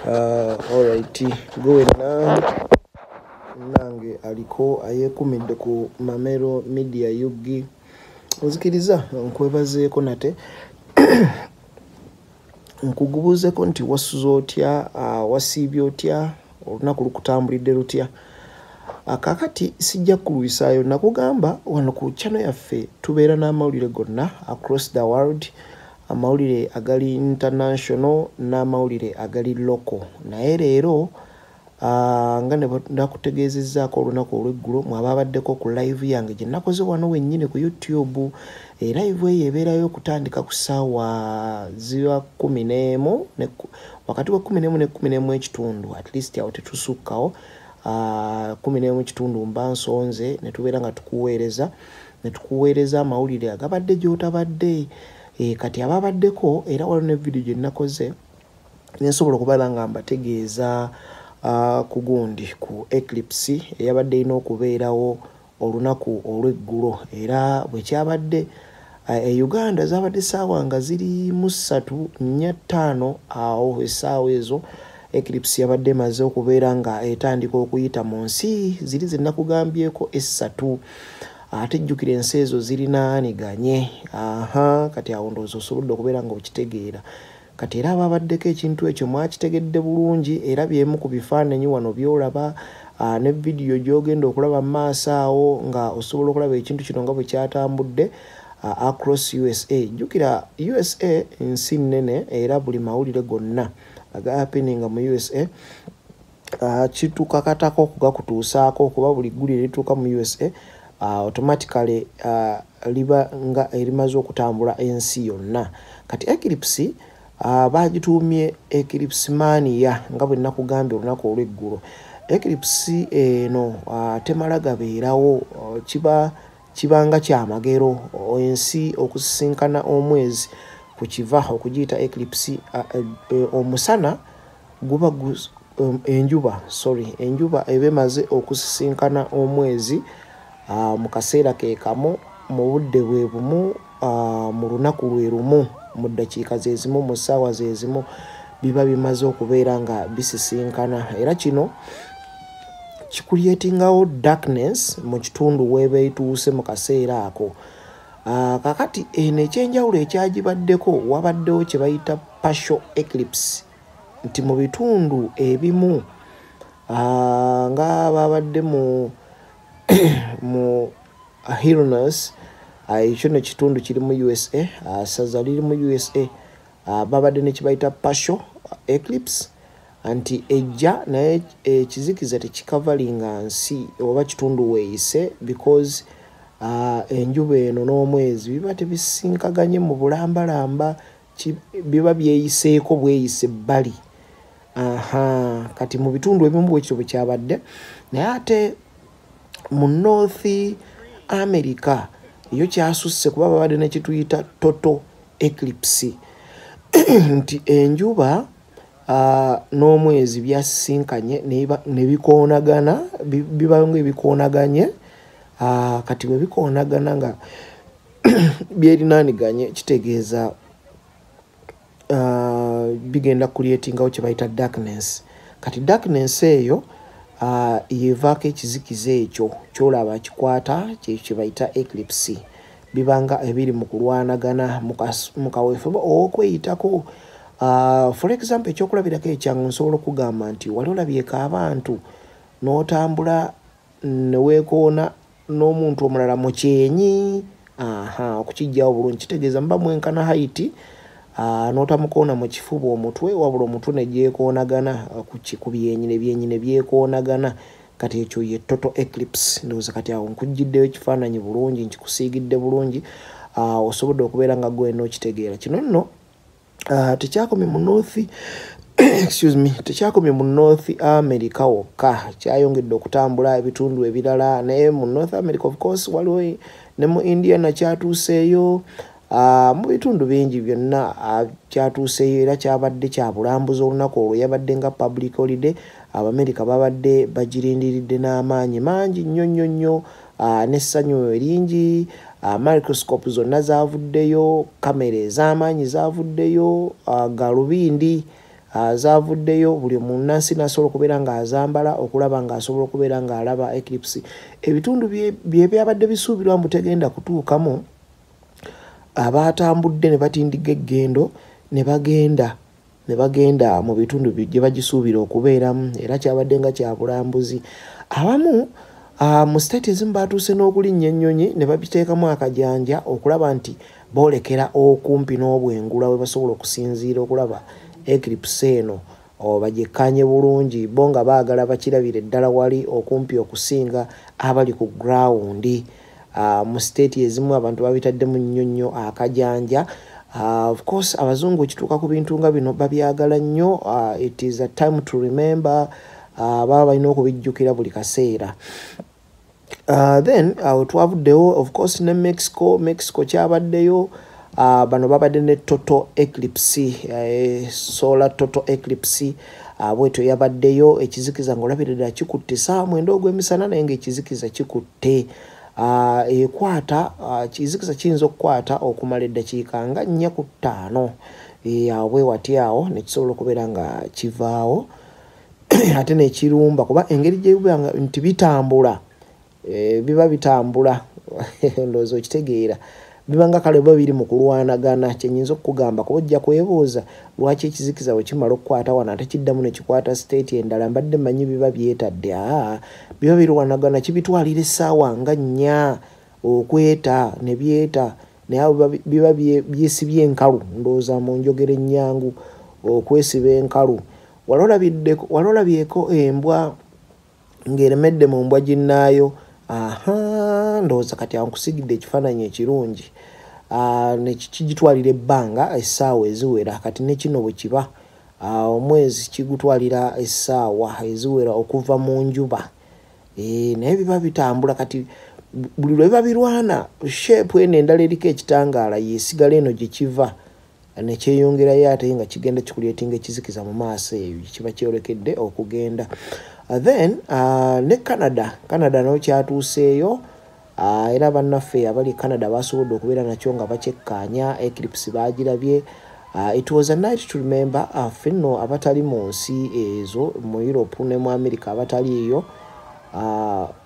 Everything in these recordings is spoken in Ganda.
Alright, gwena nange aliko ayekumidde ku Mamero Media Yugi. Ozikiriza nkwebazeeko nate nkugubuuzeko nti wasuze otya, wasiibye otya, olunaku lukutambulidde lutya. Kakati sijja kulwisaayo, nakugamba wano ku channel yaffe tubeera n'amawulire gonna across the world, amawulire agali international n'amawulire agali local. Naye leero nga ne nakutegeezezzaako olunaku olw'eggulo mwaba abaddeko ku live yange gye nakoze wano wennyini ku YouTube. Live eyo ebeerayo okutandika ku ssaawa ziba 11 wakati wa 11 ne 11 ekitundu, at least awo tetusukkawo. 11 ekitundu mba nsonze ne tubeera nga tukuweereza amawulire agabadde gy'otabadde. Kati ababaddeko era waliwo ne video gye nakoze nensobola okubeera nga mbategeeza ku gundi ku eclipse eyabadde erina okubeerawo olunaku olw'eggulo, era bwe kyabadde Uganda zabadde ssaawa nga ziri mu 3:45 awo essaawa ezo eclipse yabadde emaze okubeera nga etandika okuyita mu nsi ziri ze nakugambyeko essatu. Ate jjukira ensi ezo zirinaaniganye. Kati awo ndowooza osobodde okubeera nga okitegeera. Kati era ababaddeko ekintu ekyo mwakitegedde bulungi, era byemu ku bifaananyi wano byolaba ne vidiyo gy'ogenda okulaba mu maaso awo nga osobola okulaba ekintu kino nga bwe kyatambudde across USA. Jjukira USA nsi nnene era buli mawulire gonna aga-happeninga mu USA kitukakatako okugakutuusaako, kuba buli ggulire lituuka mu USA automatically liba nga erimaze okutambula ensi yonna. Kati eclipse bagituumye eclipse mania nga bwe nakugambye olunaku olw'eggulo. Eclipse eno temala gabeerawo, kibanga kyamagero ensi okusisinkana omwezi ku kiva okugiyita eclipse. Omusana guba enjuba eba emaze okusisinkana omwezi mu kaseera ke kamu, mu budde bwe bumu, mu lunaku lwe lumu, mu ddakiika ze zimu, mu ssaawa ze zimu, biba bimaze okubeera nga bisisinkana. Era kino kikulyetingawo darkness mu kitundu weeba etuuse mu kaseera ako. Kakati eno ekyenjawulo ekyagibaddeko, wabaddewo kye bayita partial eclipse, nti mu bitundu ebimu nga babadde mu Illinois, ekyo ne kitundu kiri mu USA, saza liri mu USA, babadde ne kibayita partial eclipse, nti ejja naye ekizikiza tekikavalinga nsi oba kitundu weeyise, because enjuba eno n'omwezi biba tebisinkaganye mu bulambalamba, biba byeyiseeko bweyise bbali. Kati mu bitundu ebimu bwekityo bwe kyabadde, naye ate mu North America yo kyasusse kuba babadde ne kituyita total eclipse nti enjuba n'omwezi byasisinkanye ne bikoonagana, biba ng'ebikoonaganye. Kati bwe bikoonagana nga byerinaaniganye, kitegeeza bigenda kulyetingawo kye bayita darkness. Kati darkness eyo yevaako ekizikiza ekyo kyolaba kikwata kye bayita eclipse. Bibanga ebiri mu kulwanagana mu kaweefube okweyitako. For example, ekyokulabirako ekyangu nsobola okugamba nti wali olabyeko abantu n'otambula ne weekoona n'omuntu omulala mu kyenyi, okukijjawo bulungi, kitegeeza muba mwenkana height, n'otamukoona mu kifuba omutwe, wabula omutwe ne gyekoonagana ku byenyi ne byekoonagana. Kati ekyo ye total eclipse. Ndowooza kati awo nkujjiddeyo ekifaananyi bulungi, nkikusiigidde bulungi, osobodde okubeera nga gwena okitegeera. Kino nno tekyakomye mu North America wokka, kyayongedde okutambula ebitundu ebirala, naye mu North America of course waliwo ne mu India nakyatuuseeyo, mu bitundu bingi byonna kyatuuseeyo, era kyabadde kya bulambuzi olunaku olwo. Yabadde nga public holiday, Abamerika babadde bagirindiridde n'amaanyi mangi nnyo, n'essanyu eringi. Microscope zonna zavuddeyo, kamera ez'amaanyi zavuddeyo, galubindi zavuddeyo buli munnansi nasobola okubeera nga azambala okulaba nga asobola okubeera nga alaba eclipse. Ebitundu bye byabadde bisuubirwa mbu tegenda kutuukamu, abatambudde ne batindiga eggendo ne bagenda mu bitundu gye bagisuubira okubeeramu, era kyabadde nga kya bulambuzi. Abamu mu state ezimu batuuse n'okulinnya ennyonyi ne babiteekamu akajanja okulaba nti boolekera okumpi n'obwengula we basobola okusinziira okulaba eclipse eno bagyekkaanye bulungi, bo nga baagala bakirabire ddala wali okumpi okusinga abali ku ground. Mu state ezimu abantu babitaddemu nnyo nnyo akajanja. Of course abazungu kituuka ku bintu nga bino babyagala nnyo. It is a time to remember. Baba balina okubijjukira buli kaseera. Then twavuddewo of course ne Mexico kyabaddeyo. Bano babadde ne total eclipse, solar total eclipse. Bwetyo yabaddeyo, ekizikiza ng'olabira ddala kikutte saa 9 ogw'emisana naye ng'ekizikiza kikutte. Ekwata kizikiza kiyinza okukwata okumala eddakiika nga 4 ku 5. Bwe wati awo ne kisobola okubeera nga kivaawo ate nekirumba, kuba engeri gye biba nti bitambula, biba bitambula ndowooza okitegeera, biba nga kale biba biri mu kulwanagana. Kyenyinza okukugamba kuba ojja kwebuuza lwaki ekizikiza bwe kimala okukwata wano ate kiddamu ne kikwata state endala. Mbadde mmanyi biba byetadde. Biba birwanagana, kibitwalira essaawa nga 4 okweta ne byeta, naye biba byesibye enkalu, ndowooza mu njogera ennyangu, okwesiba enkalu. Walolabyeko embwa ng'eremedde mu mbwa ginnaayo. Ndowooza kati ankusigidde ekifaananyi ekirungi. Nekigitwalira ebbanga essaawa eziwera. Kati ne kino bwe kiba omwezi kigutwalira essaawa eziwera okuva mu njuba. Naye biba bitambula. Kati buli lwe biba birwana, shape eno endala eriko ekitangaala yeesigala eno gye kiva ne kyeyongerayo ate nga kigenda kikuleetinga ekizikiza mu maaso eyo kiba kyolekedde okugenda. Then ne Canada nayo kyatuuseeyo. Era bannaffe abali Canada basobodde okubeera nakyo nga bakyekkaanya eclipse bagirabye. It was a night to remember. Ffe nno abatali mu nsi ezo mu Europe ne mu America abataliiyo,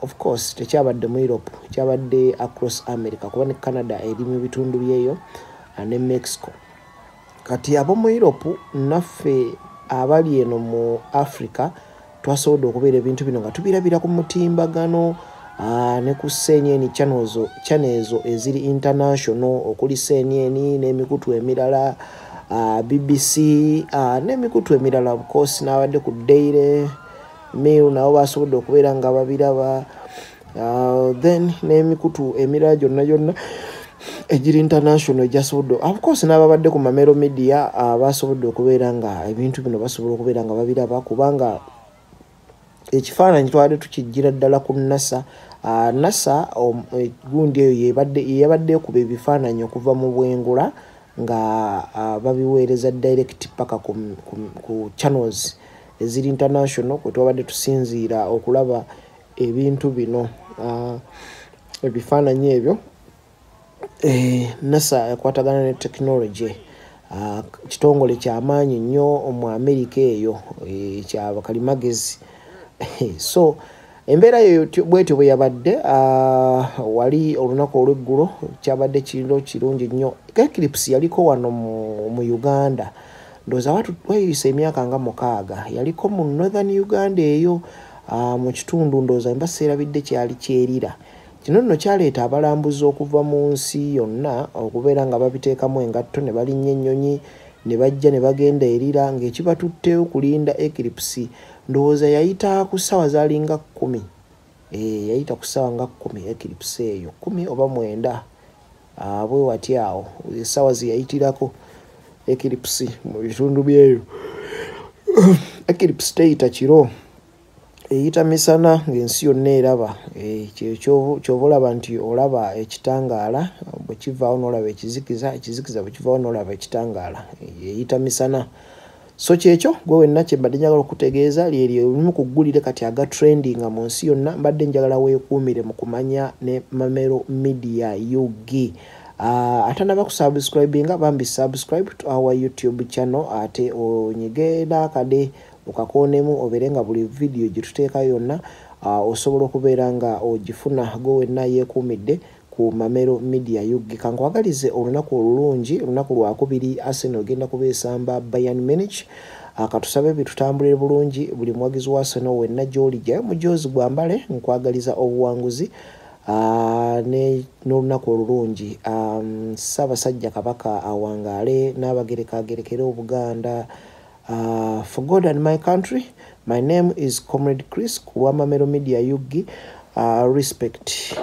of course tekyabadde mu Europe, kyabadde across America kuba ne Canada eri mu bitundu byeyo ne Mexico. Kati abo mu Europe naffe abali eno mu Africa twasobodde okubeera ebintu bino nga tubirabira ku mutimbagano ne ku CNN channels eziri international, okuli CNN n'emikutu emirala, BBC n'emikutu emirala. Of course n'abadde ku Daily Mail nabo basobodde okubeera nga babiraba. Then n'emikutu emirala gyonna ejiri international jasobodde, of course n'ababadde ku Mamero Media basobodde okubeera nga ebintu bino basobola okubeera nga babiraba, kubanga ekifaananyi twabadde tukijjira ddala ku NASA. NASA gundi eyo yabadde ekuba ebifaananyi okuva mu bwengula nga babiweereza direct paka ku channels eziri international kwe twabadde tusinziira okulaba ebintu bino. Ebifaananyi ebyo NASA ekwatagana ne technology, kitongole kyamaanyi nnyo mu America eyo, kya bakalimagezi. So embeera yo bwetyo bwe yabadde. Wali olunaku olw'eggulo kyabadde kiro kirungi nnyo. Eclipse yaliko wano mu Uganda, ndowooza wayisa emyaka nga 6. Yaliko mu Northern Uganda eyo mu kitundu, ndowooza mba seerabidde kyali kyerira. Kino nno kyaleeta abalambuzi okuva mu nsi yonna okubeera nga babiteekamu engatto ne balinnya ennyonyi ne bajja ne bagenda erira ng'ekibatutteyo kulinda eclipse. Ndowooza yayita ku ssaawa zaalinga 10. Yayita ku ssaawa nga 10 eclipse eyo, 10 oba 9. Bwe wati awo essaawa zeyayitirako eclipse mu bitundu byeyo. Eclipse teyita kiro, eyita misana ng'ensi yonna eraba. Ky'oba olaba nti olaba ekitangaala bwe kivaawo n'olaba ekizikiza, ekizikiza bwe kivaawo n'olaba ekitangaala. Eyita misana. So kyekyo gwe wenna kye mbadde njagala okutegeeza lyeryo olumu ku ggulire kati aga trendinga mu nsi yonna. Mbadde njagala weekuumire mu kumanya ne Mamero Media UG. Atanaba kusubscribinga bambi subscribe to our YouTube channel ate onyigenda kade ukakonemu oberenga buli video gituteeka yonna osobola okubeera nga ogifuna go wenna yeekuumidde ku Mamero Media Yugi. Kankwagalize olunaku olulungi, olunaku lwakubiri Arsenal ogenda kubeesamba Bayern Munich. Katusabe bitutambulire bulungi buli muwagizi wa Arsenal wenna gy'olijja mujozi gwambale nkwagaliza obuwanguzi n'olunaku olulungi. Ssaabasajja Kabaka awangaale n'Abagereka agerekere Obuganda. For God and my country, my name is Comrade Chris ku Mamero Media Yugi. Respect.